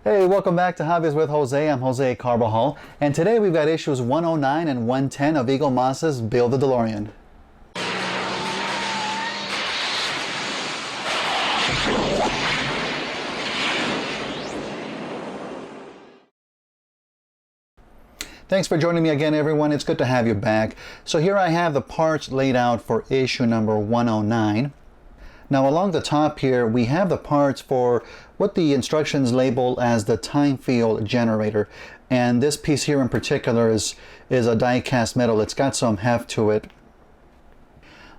Hey, welcome back to Hobbies with Jose. I'm Jose Carbajal, and today we've got issues 109 and 110 of Eaglemoss's Build the DeLorean. Thanks for joining me again, everyone. It's good to have you back. So here I have the parts laid out for issue number 109. Now along the top here, we have the parts for what the instructions label as the time field generator. And this piece here in particular is a die-cast metal. It's got some heft to it.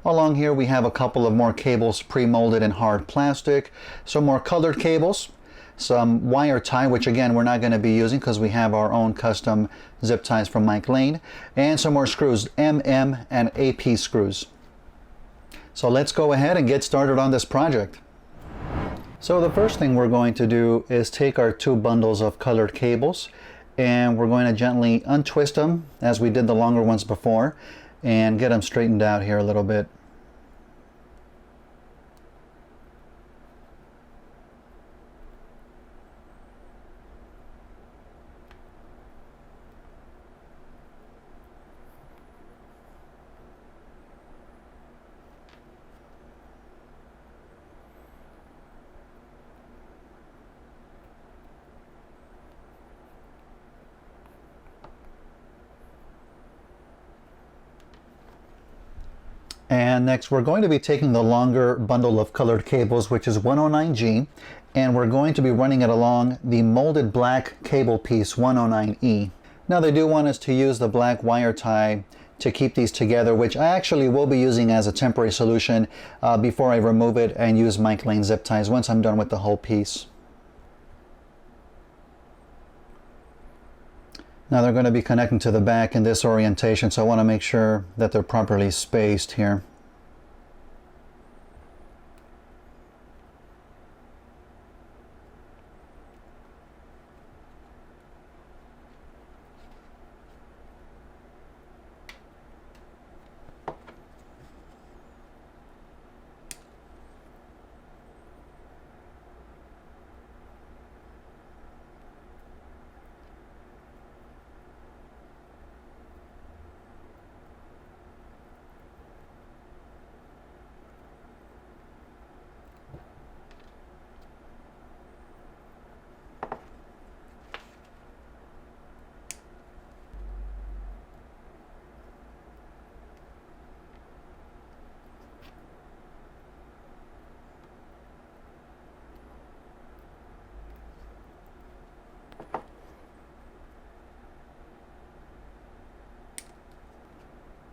Along here we have a couple of more cables pre-molded in hard plastic, some more colored cables, some wire tie, which again we're not going to be using because we have our own custom zip ties from Mike Lane, and some more screws, MM and AP screws. So let's go ahead and get started on this project. So the first thing we're going to do is take our two bundles of colored cables, and we're going to gently untwist them as we did the longer ones before and get them straightened out here a little bit. And next we're going to be taking the longer bundle of colored cables, which is 109G, and we're going to be running it along the molded black cable piece 109E. Now they do want us to use the black wire tie to keep these together, which I actually will be using as a temporary solution before I remove it and use Mike Lane zip ties once I'm done with the whole piece. Now they're going to be connecting to the back in this orientation, so I want to make sure that they're properly spaced here.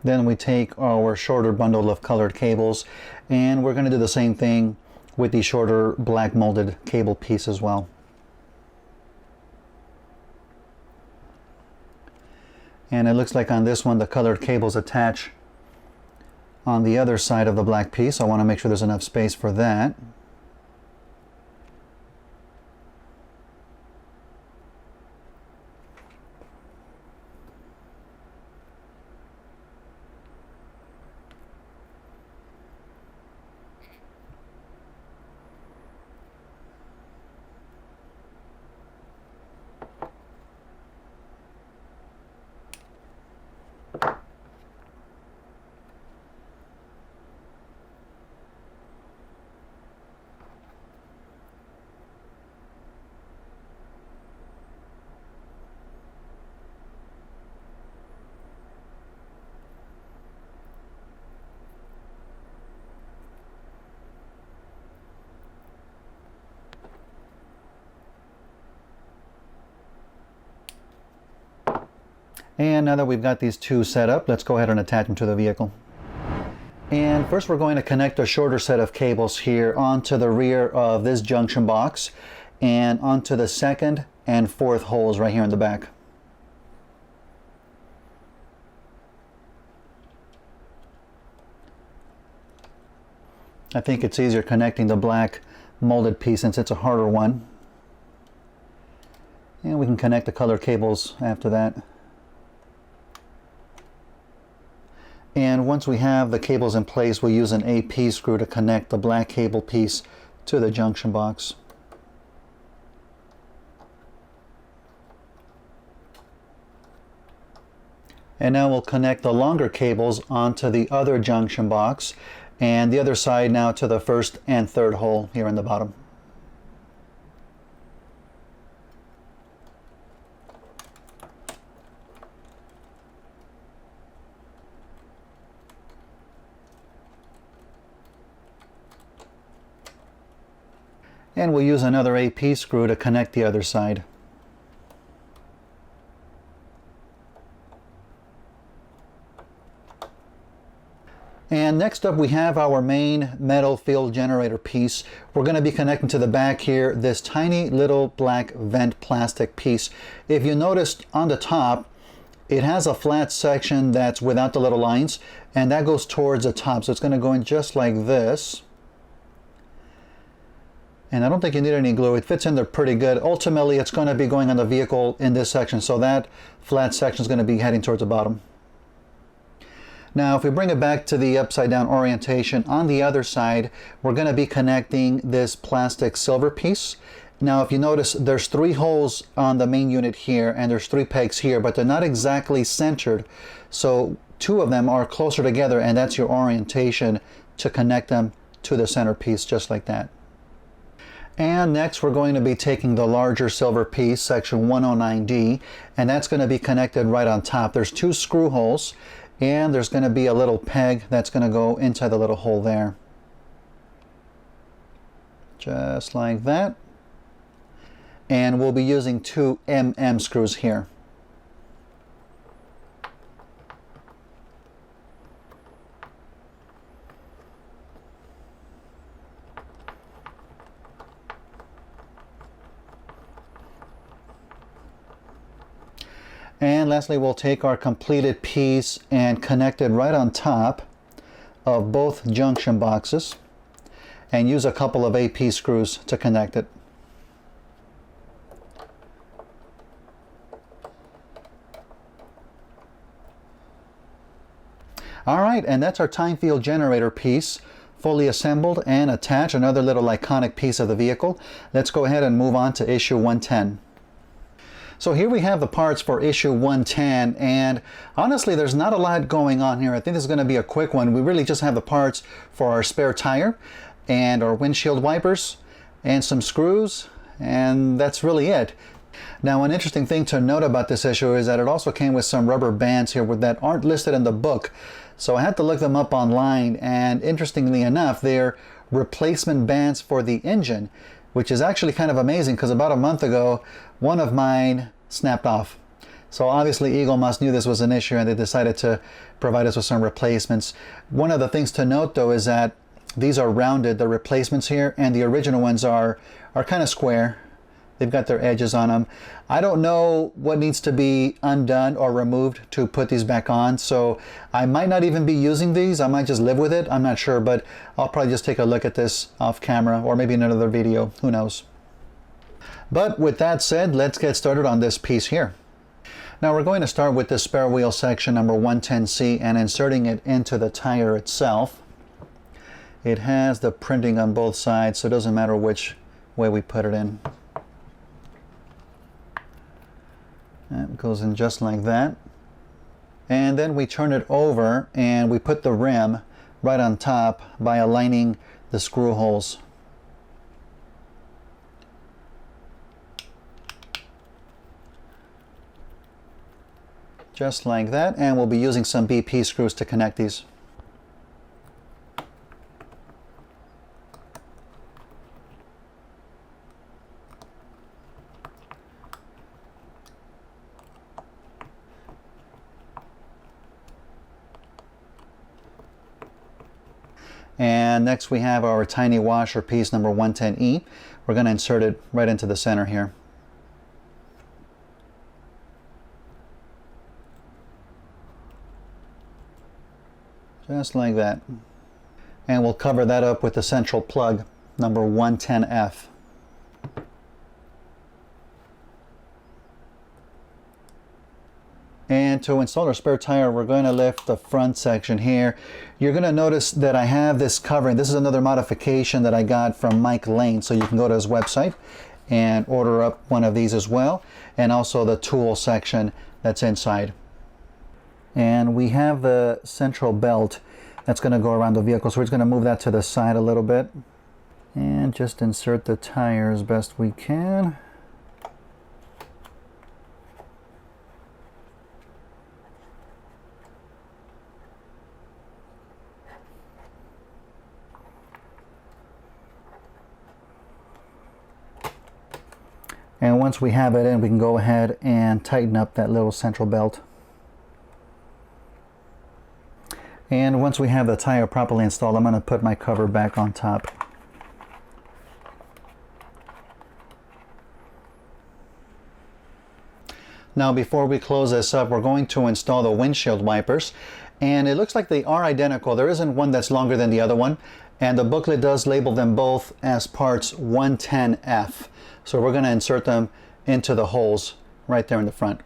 Then we take our shorter bundle of colored cables, and we're going to do the same thing with the shorter black molded cable piece as well. And it looks like on this one the colored cables attach on the other side of the black piece. I want to make sure there's enough space for that. And now that we've got these two set up, let's go ahead and attach them to the vehicle. And first we're going to connect a shorter set of cables here onto the rear of this junction box and onto the second and fourth holes right here in the back. I think it's easier connecting the black molded piece since it's a harder one. And we can connect the color cables after that. And once we have the cables in place, we'll use an AP screw to connect the black cable piece to the junction box. And now we'll connect the longer cables onto the other junction box, and the other side now to the first and third hole here in the bottom. And we'll use another AP screw to connect the other side. And next up we have our main metal field generator piece. We're going to be connecting to the back here this tiny little black vent plastic piece. If you noticed on the top, it has a flat section that's without the little lines, and that goes towards the top. So it's going to go in just like this. And I don't think you need any glue. It fits in there pretty good. Ultimately, it's going to be going on the vehicle in this section, so that flat section is going to be heading towards the bottom. Now, if we bring it back to the upside down orientation, on the other side, we're going to be connecting this plastic silver piece. Now, if you notice, there's 3 holes on the main unit here, and there's 3 pegs here, but they're not exactly centered. So 2 of them are closer together, and that's your orientation to connect them to the center piece, just like that. And next we're going to be taking the larger silver piece, section 109D, and that's going to be connected right on top. There's 2 screw holes, and there's going to be a little peg that's going to go into the little hole there. Just like that. And we'll be using 2 mm screws here. And lastly, we'll take our completed piece and connect it right on top of both junction boxes and use a couple of AP screws to connect it. All right, and that's our time field generator piece, fully assembled and attached, another little iconic piece of the vehicle. Let's go ahead and move on to issue 110. So here we have the parts for issue 110, and honestly there's not a lot going on here. I think this is going to be a quick one. We really just have the parts for our spare tire and our windshield wipers and some screws, and that's really it. Now, an interesting thing to note about this issue is that it also came with some rubber bands here that aren't listed in the book. So I had to look them up online, and interestingly enough, they're replacement bands for the engine, which is actually kind of amazing because about a month ago, one of mine snapped off. So obviously Eaglemoss knew this was an issue, and they decided to provide us with some replacements. One of the things to note though is that these are rounded, the replacements here, and the original ones are kind of square. They've got their edges on them. I don't know what needs to be undone or removed to put these back on, so I might not even be using these. I might just live with it. I'm not sure, but I'll probably just take a look at this off camera or maybe in another video. Who knows? But with that said, let's get started on this piece here. Now we're going to start with the spare wheel section number 110C and inserting it into the tire itself. It has the printing on both sides, so it doesn't matter which way we put it in. It goes in just like that. And then we turn it over and we put the rim right on top by aligning the screw holes. Just like that, and we'll be using some BP screws to connect these. And next we have our tiny washer piece number 110E. We're going to insert it right into the center here. Just like that. And we'll cover that up with the central plug number 110F. And to install our spare tire, we're going to lift the front section here. You're going to notice that I have this covering. This is another modification that I got from Mike Lane. So you can go to his website and order up one of these as well. And also the tool section that's inside. And we have the central belt that's going to go around the vehicle, so we're just going to move that to the side a little bit and just insert the tire as best we can. And once we have it in, we can go ahead and tighten up that little central belt. And once we have the tire properly installed, I'm going to put my cover back on top. Now before we close this up, we're going to install the windshield wipers. And it looks like they are identical. There isn't one that's longer than the other one. And the booklet does label them both as parts 110F. So we're going to insert them into the holes right there in the front.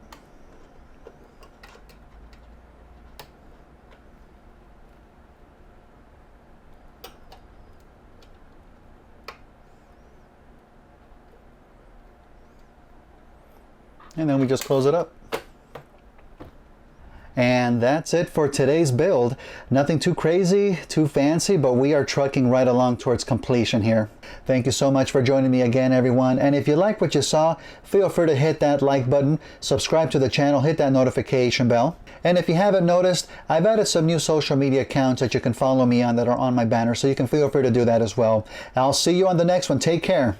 And then we just close it up. And that's it for today's build. Nothing too crazy, too fancy, but we are trucking right along towards completion here. Thank you so much for joining me again, everyone. And if you like what you saw, feel free to hit that like button, subscribe to the channel, hit that notification bell. And if you haven't noticed, I've added some new social media accounts that you can follow me on that are on my banner, so you can feel free to do that as well. I'll see you on the next one. Take care.